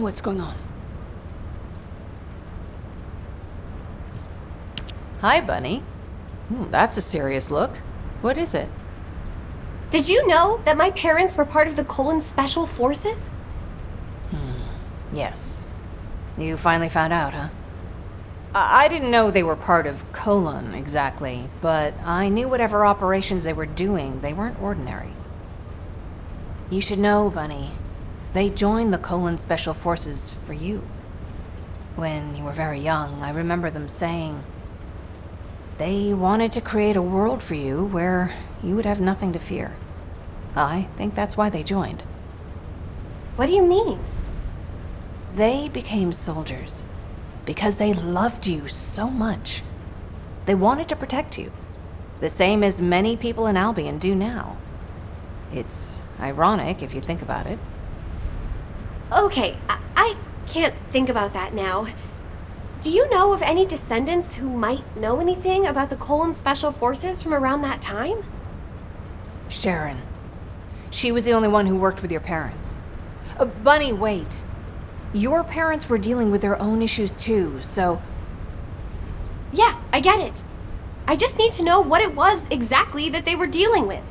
What's going on? Hi, Bunny. That's a serious look. What is it? Did you know that my parents were part of the Colon Special Forces? Yes. You finally found out, huh? I didn't know they were part of Colon exactly, but I knew whatever operations they were doing, they weren't ordinary. You should know, Bunny. They joined the Colon Special Forces for you. When you were very young, I remember them saying they wanted to create a world for you where you would have nothing to fear. I think that's why they joined. What do you mean? They became soldiers because they loved you so much. They wanted to protect you, the same as many people in Albion do now. It's ironic if you think about it. Okay, I can't think about that now. Do you know of any descendants who might know anything about the Colon Special Forces from around that time? Sharon. She was the only one who worked with your parents. Bunny, wait. Your parents were dealing with their own issues too, so... Yeah, I get it. I just need to know what it was exactly that they were dealing with.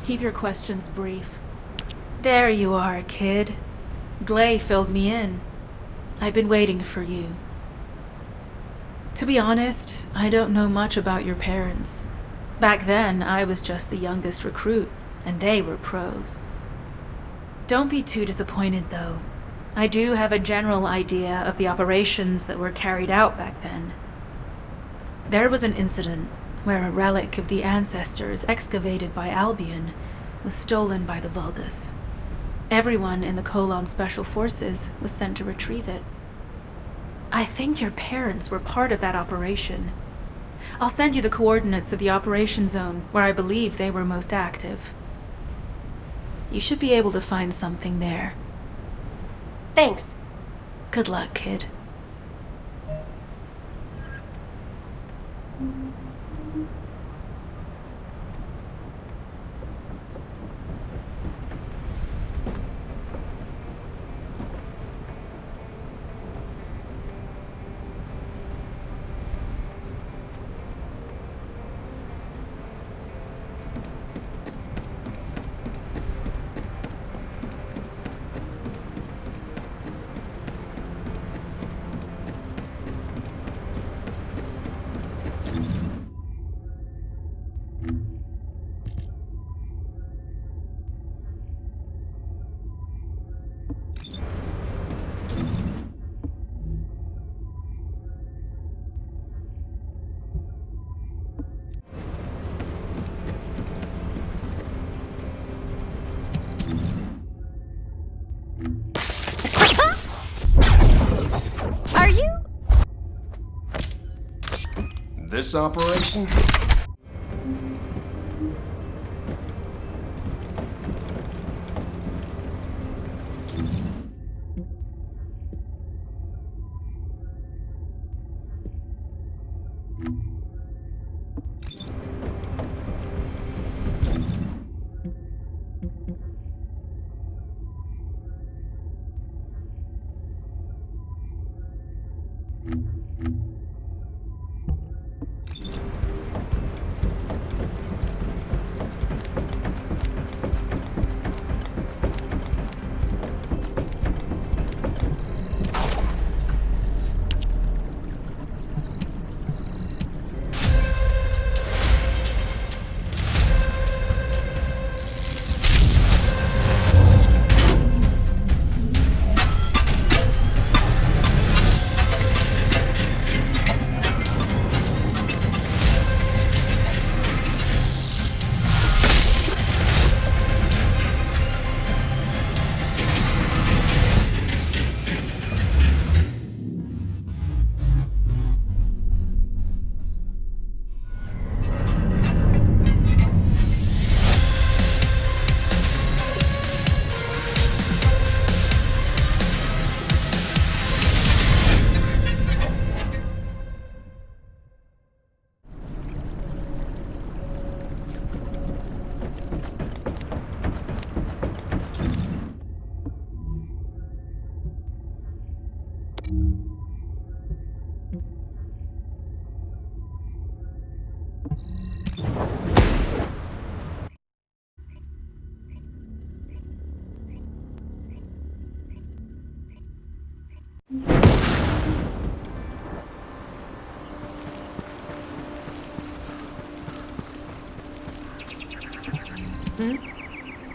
Keep your questions brief. There you are, kid. Gley filled me in. I've been waiting for you. To be honest, I don't know much about your parents. Back then, I was just the youngest recruit, and they were pros. Don't be too disappointed, though. I do have a general idea of the operations that were carried out back then. There was an incident where a relic of the ancestors excavated by Albion was stolen by the Vulgus. Everyone in the Colon Special Forces was sent to retrieve it. I think your parents were part of that operation. I'll send you the coordinates of the operation zone where I believe they were most active. You should be able to find something there. Thanks. Good luck, kid. Are you? This operation?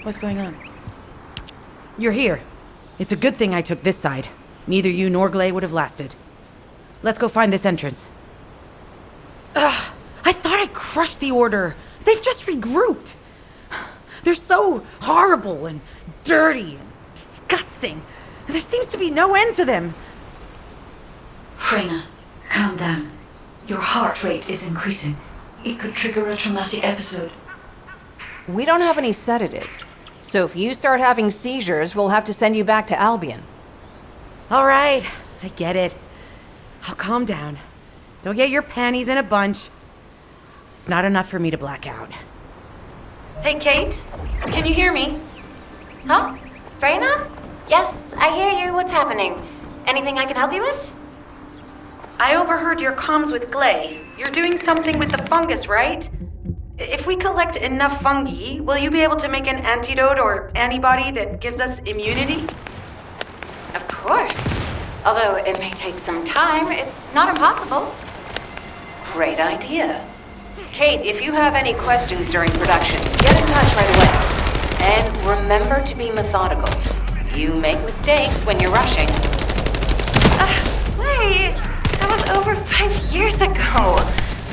What's going on? You're here. It's a good thing I took this side. Neither you nor Glay would have lasted. Let's go find this entrance. Ugh, I thought I crushed the Order. They've just regrouped. They're so horrible and dirty and disgusting. And there seems to be no end to them. Freyna, calm down. Your heart rate is increasing. It could trigger a traumatic episode. We don't have any sedatives, so if you start having seizures, we'll have to send you back to Albion. All right, I get it. I'll calm down. Don't get your panties in a bunch. It's not enough for me to black out. Hey, Kate, can you hear me? Huh? Freyna? Yes, I hear you. What's happening? Anything I can help you with? I overheard your comms with Glay. You're doing something with the fungus, right? If we collect enough fungi, will you be able to make an antidote or antibody that gives us immunity? Of course. Although it may take some time, it's not impossible. Great idea. Kate, if you have any questions during production, get in touch right away. And remember to be methodical. You make mistakes when you're rushing. Wait, that was over 5 years ago.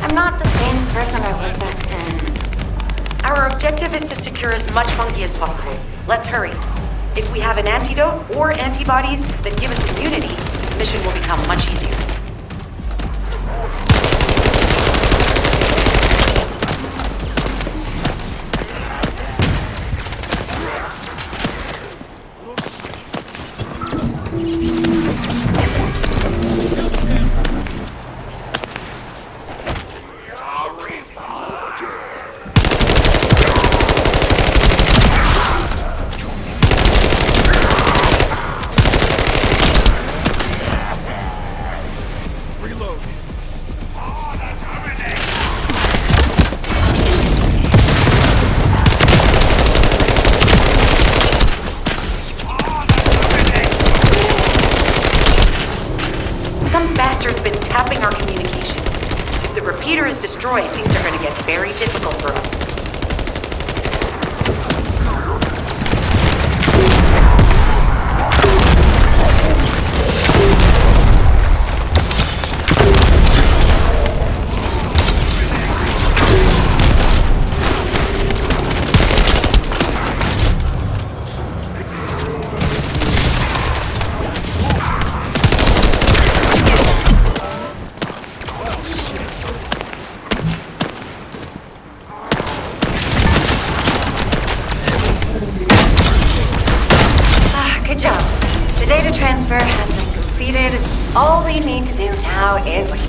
I'm not the same person I was back then. Our objective is to secure as much fungi as possible. Let's hurry. If we have an antidote or antibodies that give us immunity, the mission will become much easier. Destroyed, things are going to get very difficult for us. Good job. The data transfer has been completed. All we need to do now is wait.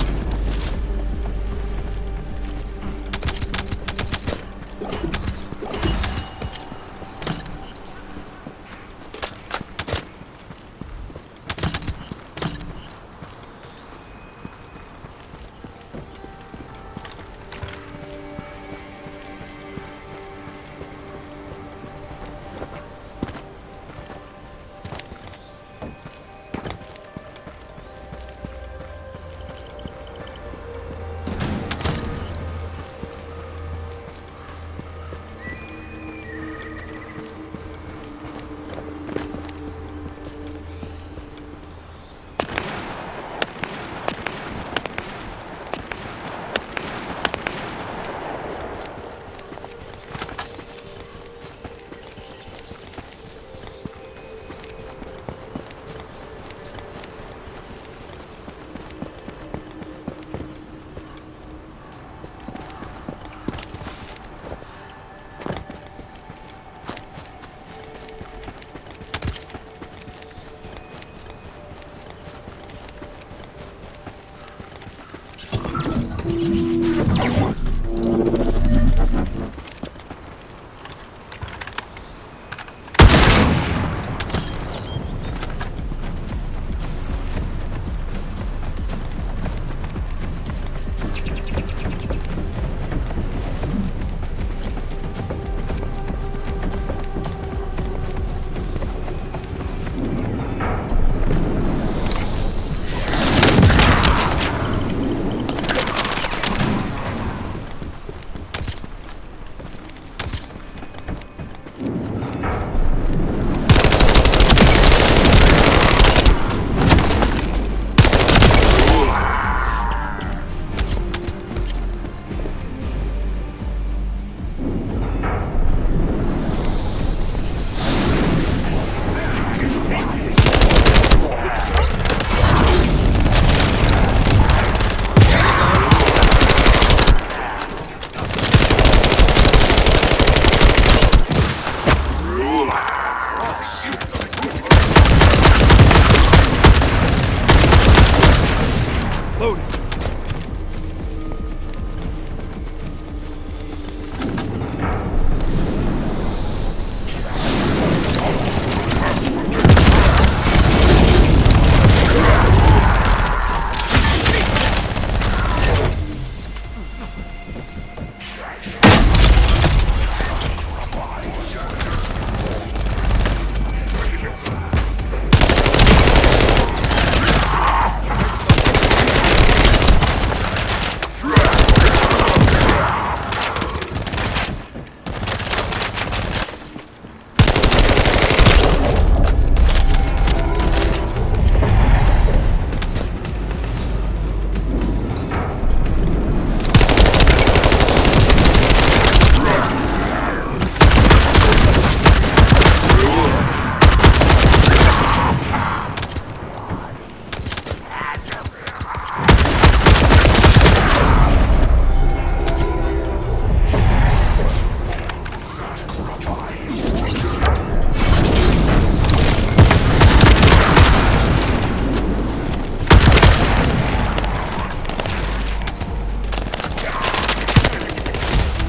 Loading.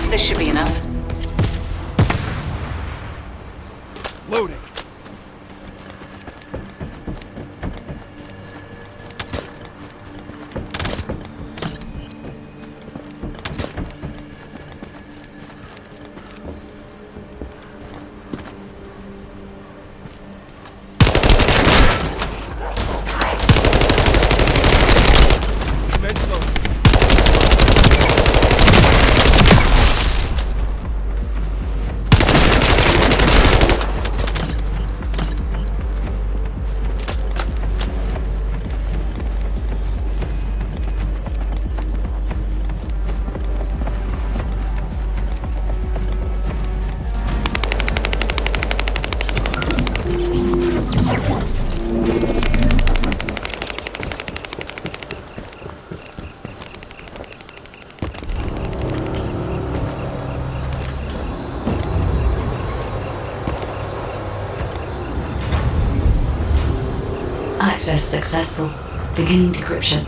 This should be enough. Loading. Meds loading. Access successful. Beginning decryption.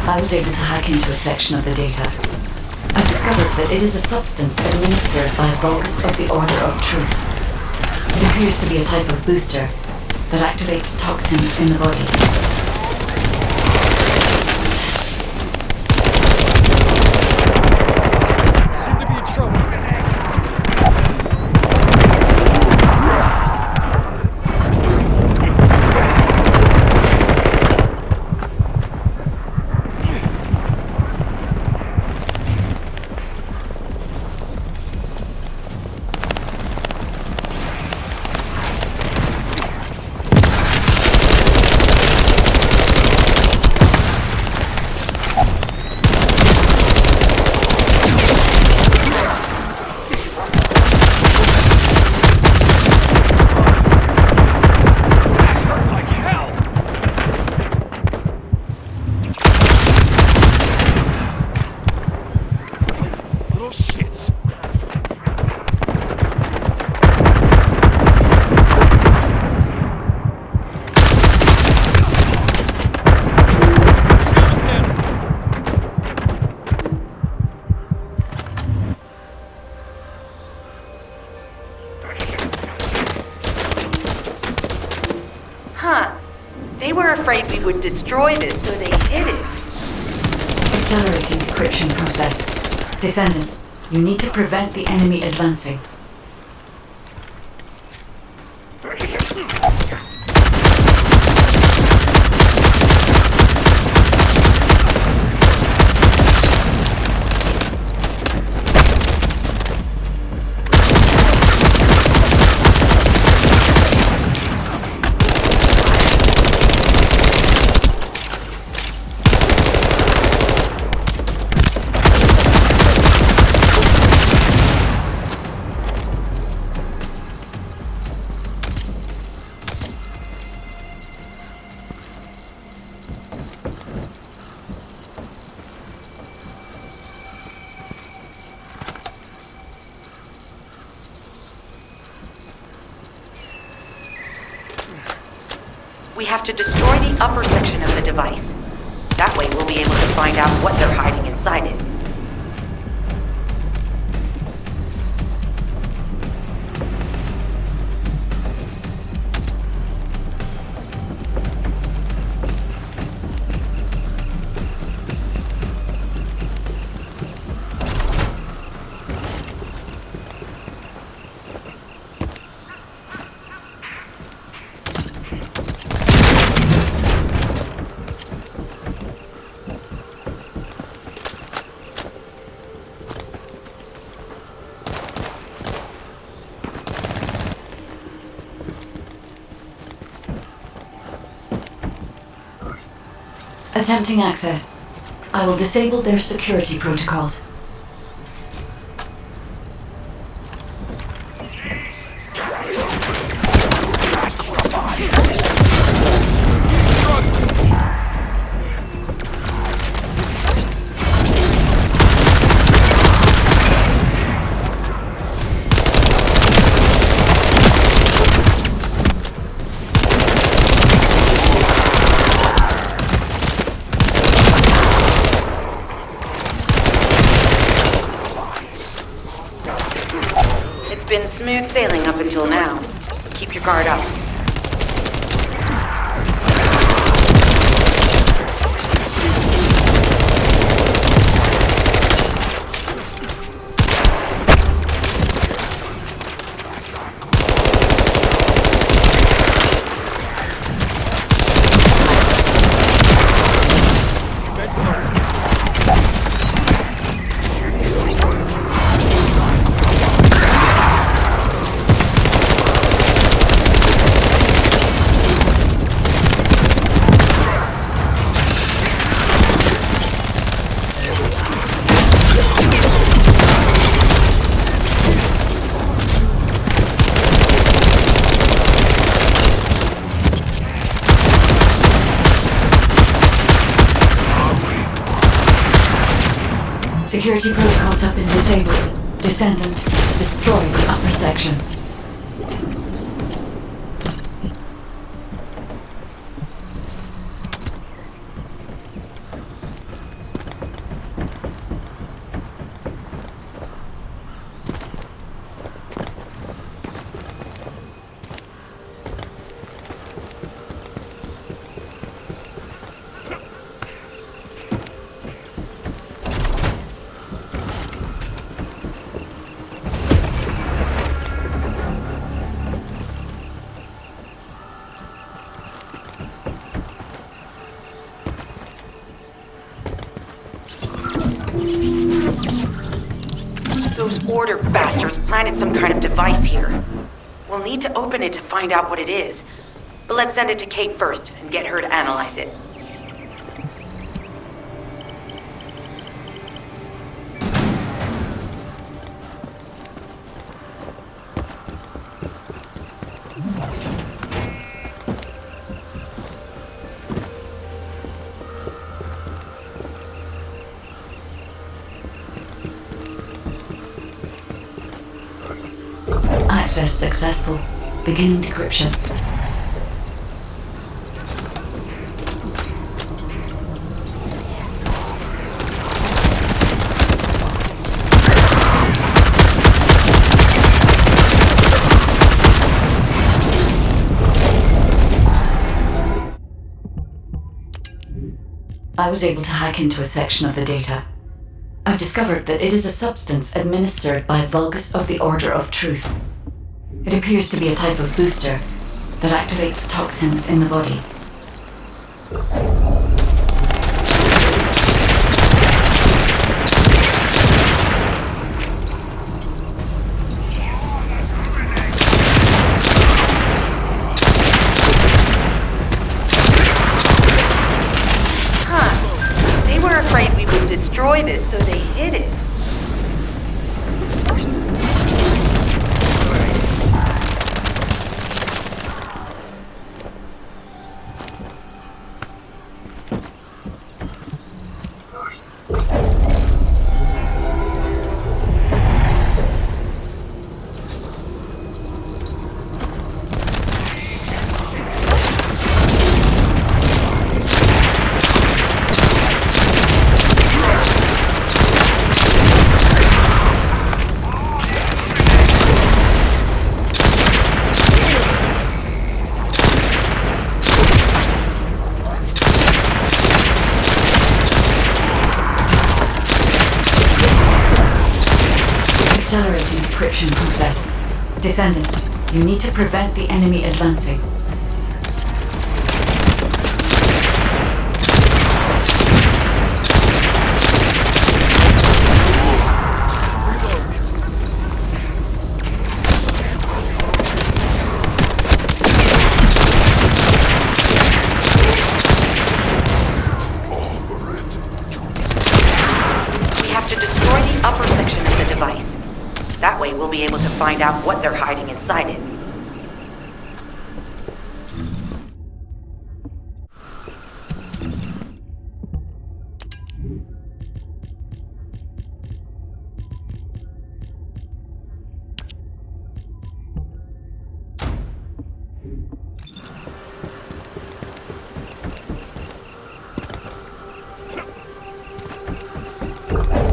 I was able to hack into a section of the data. I've discovered that it is a substance administered by Vulgus of the Order of Truth. It appears to be a type of booster that activates toxins in the body. Seem to be in trouble. They were afraid we would destroy this, so they hid it. Accelerating decryption process. Descendant, you need to prevent the enemy advancing. We have to destroy the upper section of the device. That way we'll be able to find out what they're hiding inside it. Attempting access. I will disable their security protocols. It's been smooth sailing up until now. Keep your guard up. Security protocols have been disabled. Descendant, destroy the upper section. Those Order bastards planted some kind of device here. We'll need to open it to find out what it is. But let's send it to Kate first and get her to analyze it. Access successful. Beginning decryption. I was able to hack into a section of the data. I've discovered that it is a substance administered by Vulgus of the Order of Truth. It appears to be a type of booster that activates toxins in the body. They were afraid we would destroy this, so they hid it. accelerating decryption process. Descendant, you need to prevent the enemy advancing. That way we'll be able to find out what they're hiding inside it.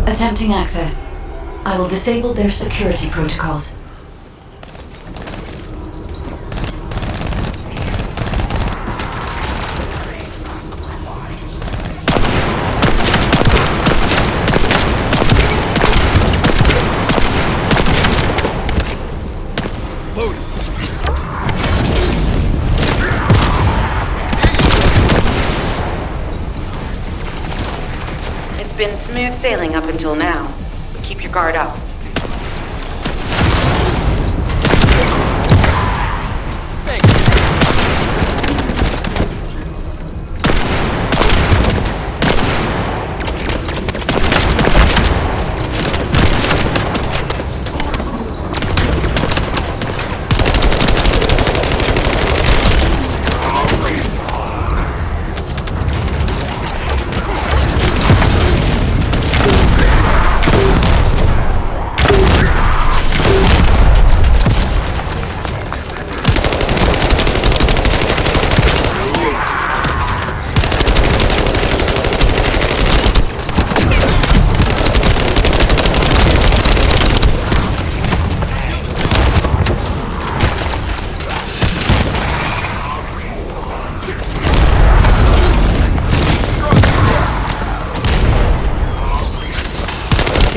Attempting access. I will disable their security protocols. Loading. It's been smooth sailing up until now. Keep your guard up.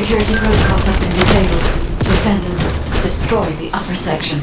Security protocols have been disabled. Descendant, destroy the upper section.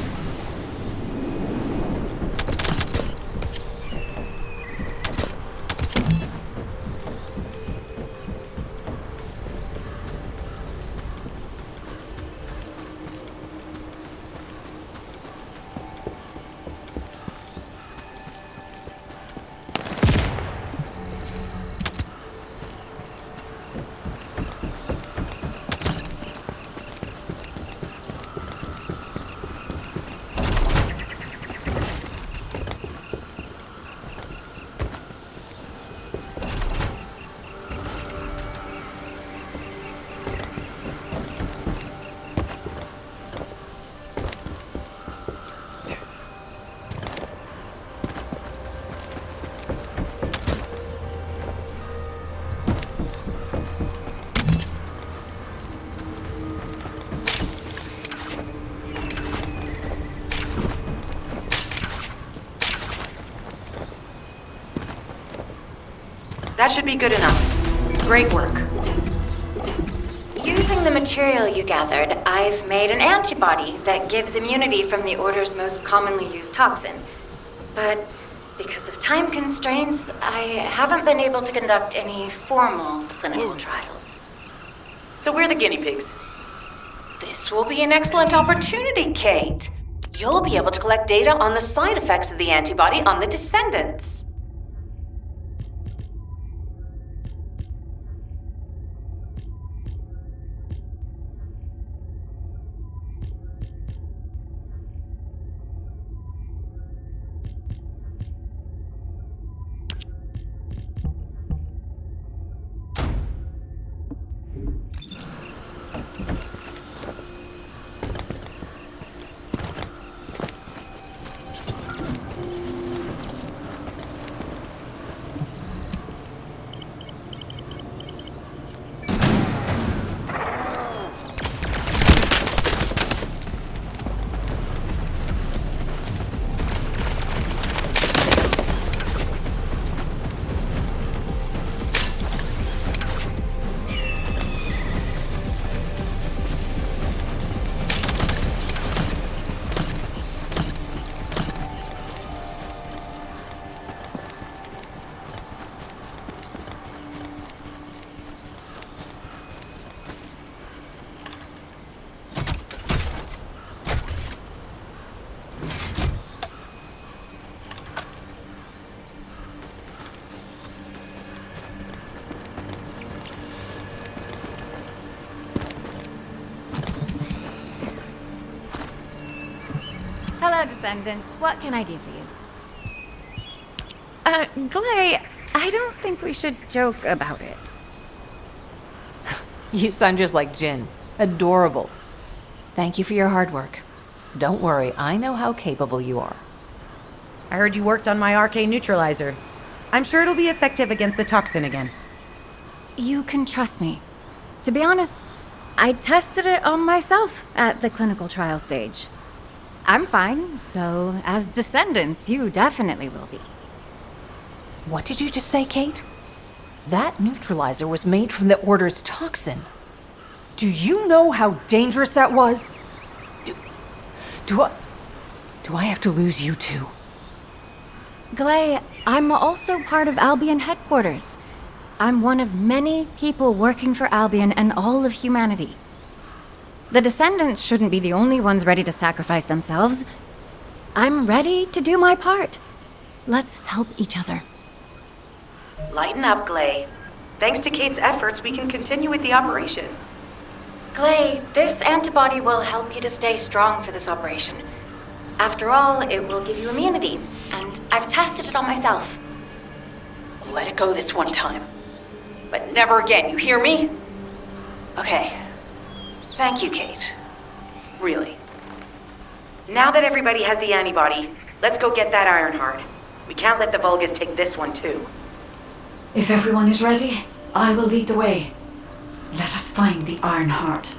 That should be good enough. Great work. Using the material you gathered, I've made an antibody that gives immunity from the Order's most commonly used toxin. But because of time constraints, I haven't been able to conduct any formal clinical trials. So we're the guinea pigs. This will be an excellent opportunity, Kate. You'll be able to collect data on the side effects of the antibody on the Descendants. Descendant. What can I do for you? Glay, I don't think we should joke about it. You sound just like Jin. Adorable. Thank you for your hard work. Don't worry, I know how capable you are. I heard you worked on my RK neutralizer. I'm sure it'll be effective against the toxin again. You can trust me. To be honest, I tested it on myself at the clinical trial stage. I'm fine, so as Descendants, you definitely will be. What did you just say, Kate? That neutralizer was made from the Order's toxin. Do you know how dangerous that was? Do I have to lose you too? Glay, I'm also part of Albion headquarters. I'm one of many people working for Albion and all of humanity. The Descendants shouldn't be the only ones ready to sacrifice themselves. I'm ready to do my part. Let's help each other. Lighten up, Glay. Thanks to Kate's efforts, we can continue with the operation. Glay, this antibody will help you to stay strong for this operation. After all, it will give you immunity, and I've tested it on myself. Let it go this one time. But never again, you hear me? Okay. Thank you, Kate. Really. Now that everybody has the antibody, let's go get that Ironheart. We can't let the Vulgus take this one too. If everyone is ready, I will lead the way. Let us find the Ironheart.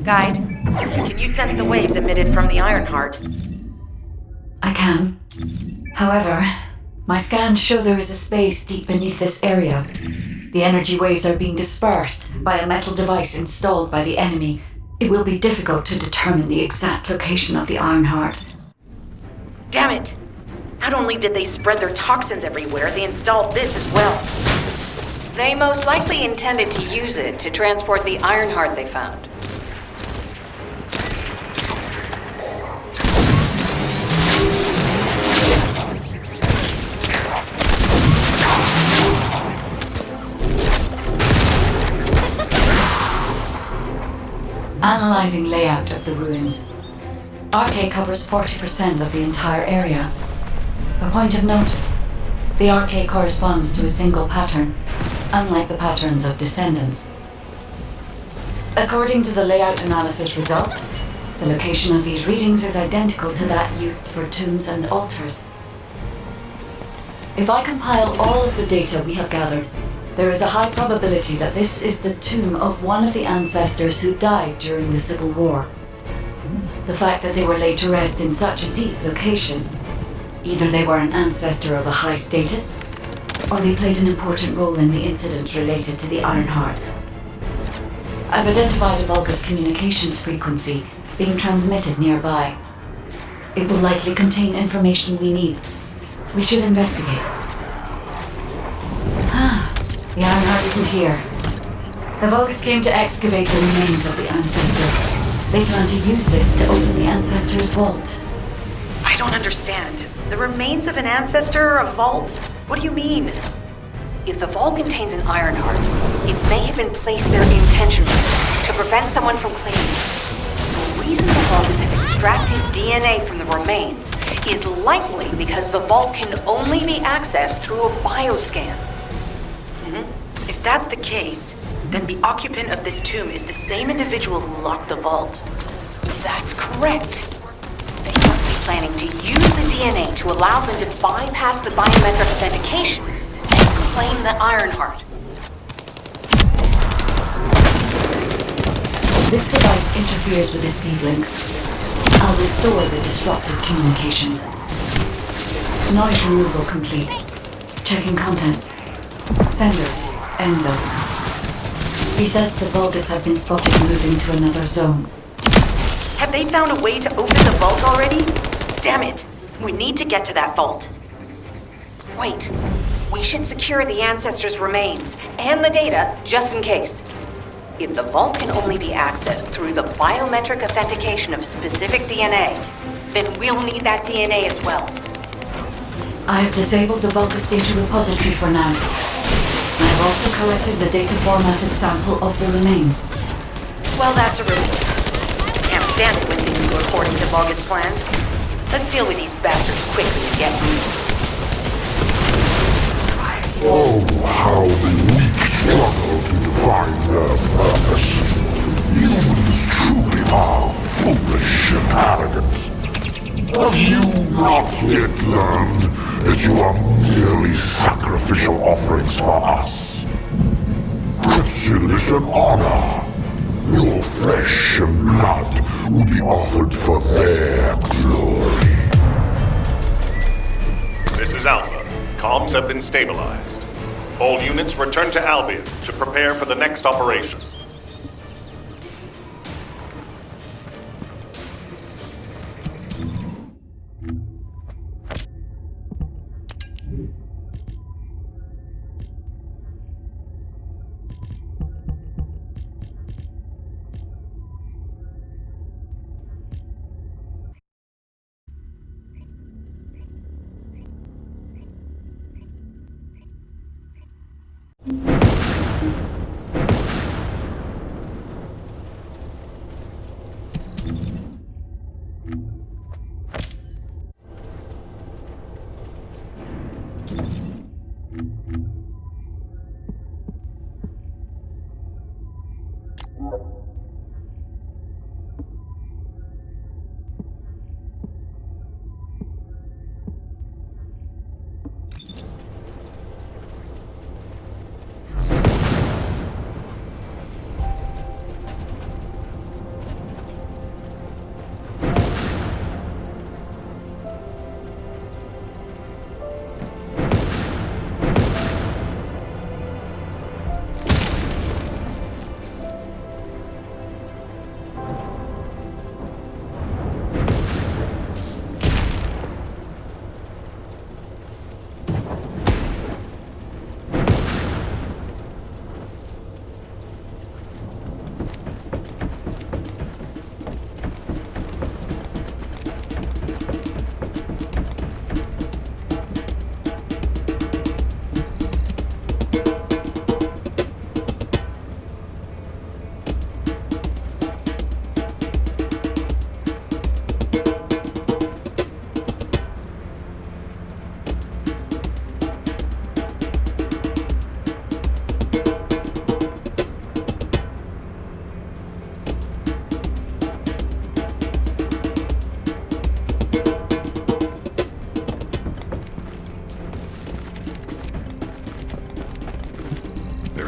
Guide, can you sense the waves emitted from the Ironheart? I can. However, my scans show there is a space deep beneath this area. The energy waves are being dispersed by a metal device installed by the enemy. It will be difficult to determine the exact location of the Ironheart. Damn it! Not only did they spread their toxins everywhere, they installed this as well. They most likely intended to use it to transport the Ironheart they found. Analyzing layout of the ruins. RK covers 40% of the entire area. A point of note, the RK corresponds to a single pattern, unlike the patterns of Descendants. According to the layout analysis results, the location of these readings is identical to that used for tombs and altars. If I compile all of the data we have gathered, there is a high probability that this is the tomb of one of the ancestors who died during the Civil War. The fact that they were laid to rest in such a deep location, either they were an ancestor of a high status, or they played an important role in the incidents related to the Ironhearts. I've identified a Vulgus communications frequency being transmitted nearby. It will likely contain information we need. We should investigate. The Ironheart isn't here. The Vulgus came to excavate the remains of the ancestor. They plan to use this to open the ancestor's vault. I don't understand. The remains of an ancestor or a vault? What do you mean? If the vault contains an Ironheart, it may have been placed there intentionally to prevent someone from claiming it. The reason the Vulgus have extracted DNA from the remains is likely because the vault can only be accessed through a bioscan. If that's the case, then the occupant of this tomb is the same individual who locked the vault. That's correct. They must be planning to use the DNA to allow them to bypass the biometric authentication and claim the Ironheart. This device interferes with the seed links. I'll restore the disrupted communications. Noise removal complete. Checking contents. Sender, Enzo. He says the Vulgus have been spotted moving to another zone. Have they found a way to open the vault already? Damn it! We need to get to that vault. Wait. We should secure the ancestors' remains and the data just in case. If the vault can only be accessed through the biometric authentication of specific DNA, then we'll need that DNA as well. I have disabled the Vulgus data repository for now. I have also collected the data formatted sample of the remains. Well, that's a relief. Can't stand it when things go according to Vulgus plans. Let's deal with these bastards quickly and get moving. Oh, how the weak struggle to define their purpose. Humans truly are foolish and arrogant. Have you not yet learned that you are merely sacrificial offerings for us? Consider this an honor. Your flesh and blood will be offered for their glory. This is Alpha. Comms have been stabilized. All units return to Albion to prepare for the next operation.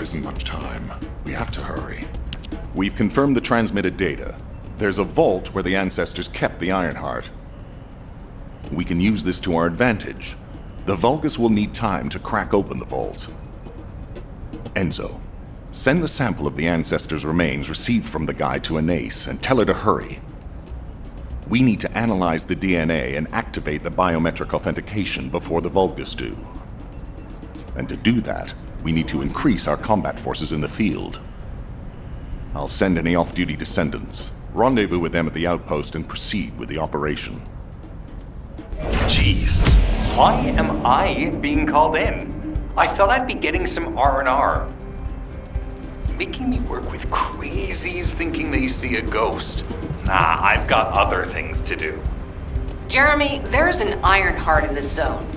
Isn't much time. We have to hurry. We've confirmed the transmitted data. There's a vault where the ancestors kept the Ironheart. We can use this to our advantage. The Vulgus will need time to crack open the vault. Enzo, send the sample of the ancestors' remains received from the guide to Anais and tell her to hurry. We need to analyze the DNA and activate the biometric authentication before the Vulgus do. And to do that, we need to increase our combat forces in the field. I'll send any off-duty Descendants, rendezvous with them at the outpost, and proceed with the operation. Jeez, why am I being called in? I thought I'd be getting some R&R. Making me work with crazies thinking they see a ghost. Nah, I've got other things to do. Jeremy, there's an Ironheart in this zone.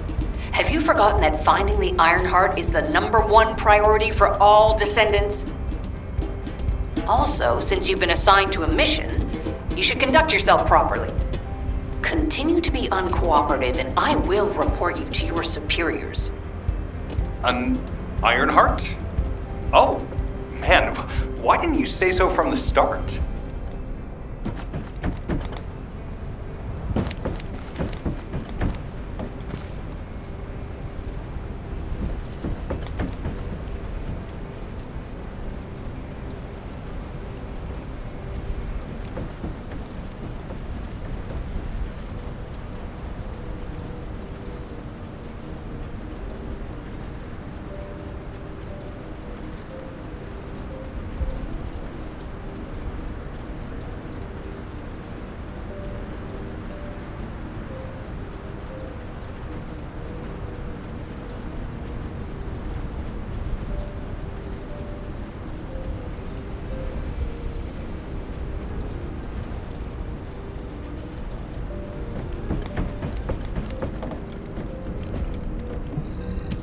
Have you forgotten that finding the Ironheart is the #1 priority for all Descendants? Also, since you've been assigned to a mission, you should conduct yourself properly. Continue to be uncooperative and I will report you to your superiors. An Ironheart? Oh, man, why didn't you say so from the start?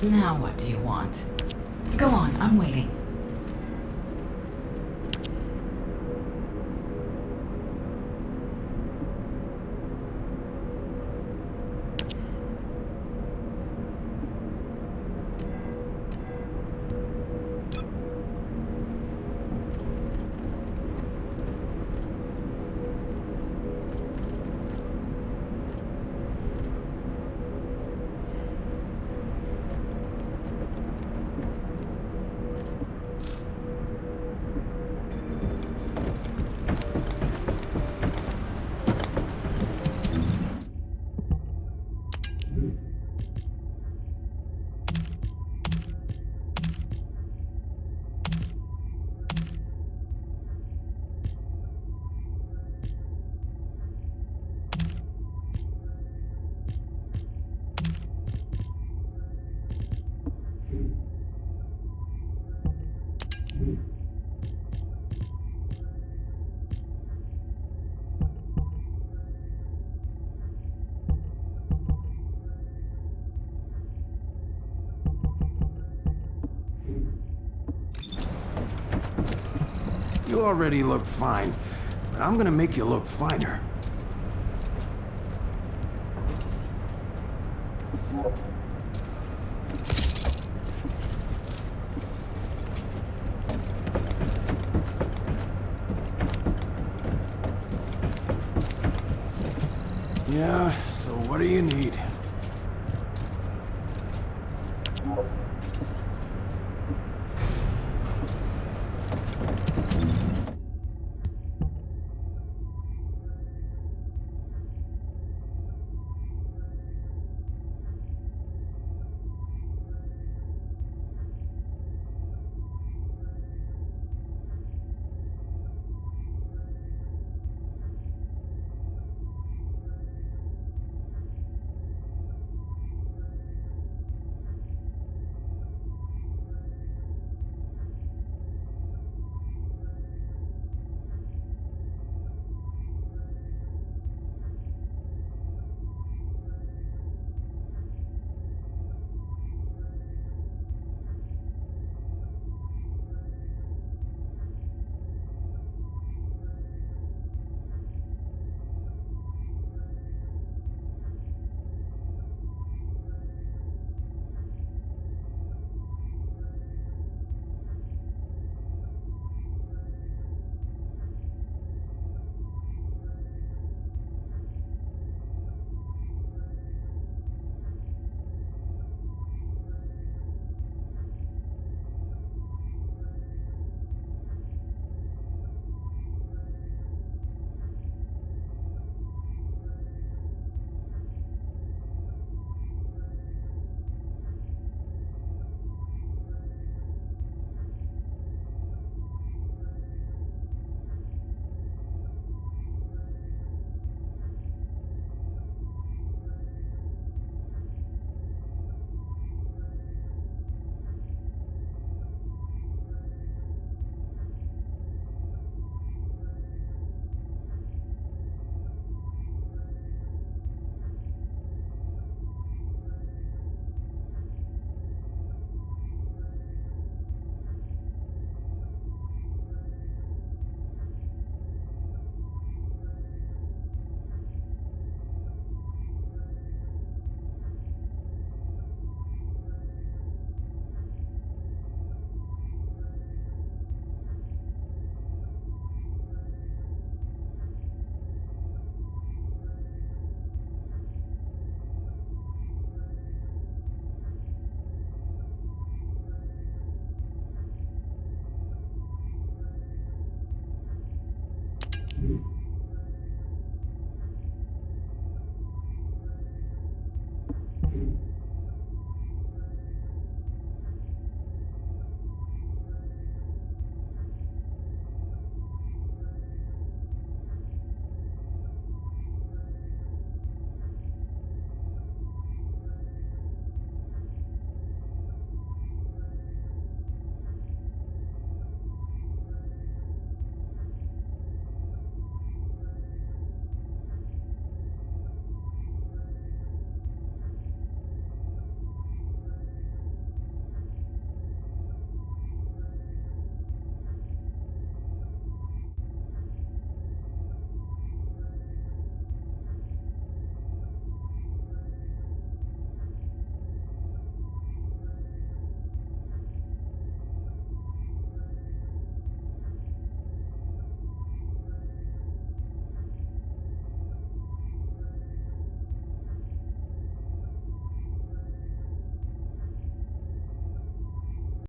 Now what do you want? Go on, I'm waiting. You already look fine, but I'm gonna make you look finer. Yeah, so what do you need?